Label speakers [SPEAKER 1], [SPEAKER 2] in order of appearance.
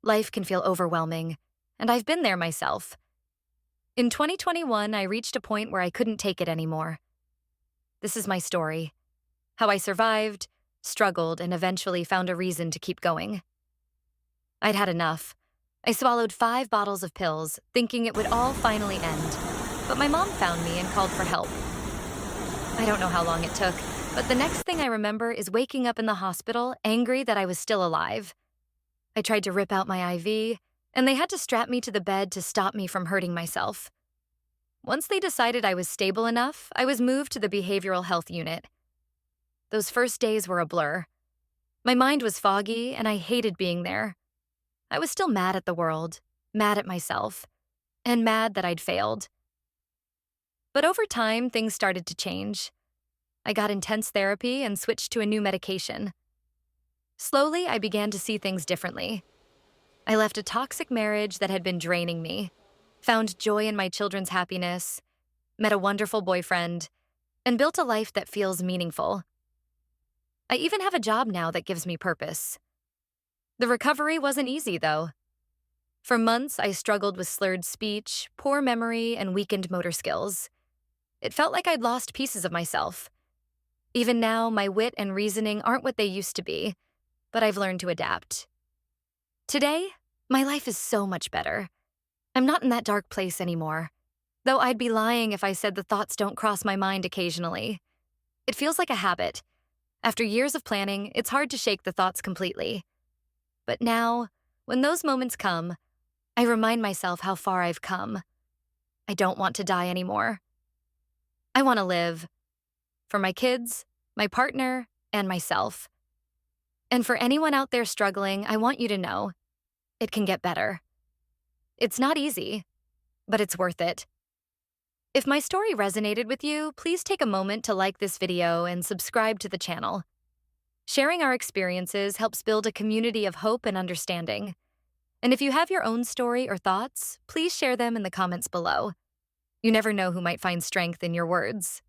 [SPEAKER 1] life can feel overwhelming, and I've been there myself. In 2021, I reached a point where I couldn't take it anymore. This is my story: how I survived, struggled, and eventually found a reason to keep going. I'd had enough. I swallowed 5 bottles of pills, thinking it would all finally end. But my mom found me and called for help. I don't know how long it took, but the next thing I remember is waking up in the hospital, angry that I was still alive. I tried to rip out my IV, and they had to strap me to the bed to stop me from hurting myself. Once they decided I was stable enough, I was moved to the behavioral health unit. Those first days were a blur. My mind was foggy, and I hated being there. I was still mad at the world, mad at myself, and mad that I'd failed. But over time, things started to change. I got intense therapy and switched to a new medication. Slowly, I began to see things differently. I left a toxic marriage that had been draining me, found joy in my children's happiness, met a wonderful boyfriend, and built a life that feels meaningful. I even have a job now that gives me purpose. The recovery wasn't easy, though. For months, I struggled with slurred speech, poor memory, and weakened motor skills. It felt like I'd lost pieces of myself. Even now, my wit and reasoning aren't what they used to be, but I've learned to adapt. Today, my life is so much better. I'm not in that dark place anymore, though I'd be lying if I said the thoughts don't cross my mind occasionally. It feels like a habit. After years of planning, it's hard to shake the thoughts completely. But now, when those moments come, I remind myself how far I've come. I don't want to die anymore. I want to live. For my kids, my partner, and myself. And for anyone out there struggling, I want you to know, it can get better. It's not easy, but it's worth it. If my story resonated with you, please take a moment to like this video and subscribe to the channel. Sharing our experiences helps build a community of hope and understanding. And if you have your own story or thoughts, please share them in the comments below. You never know who might find strength in your words.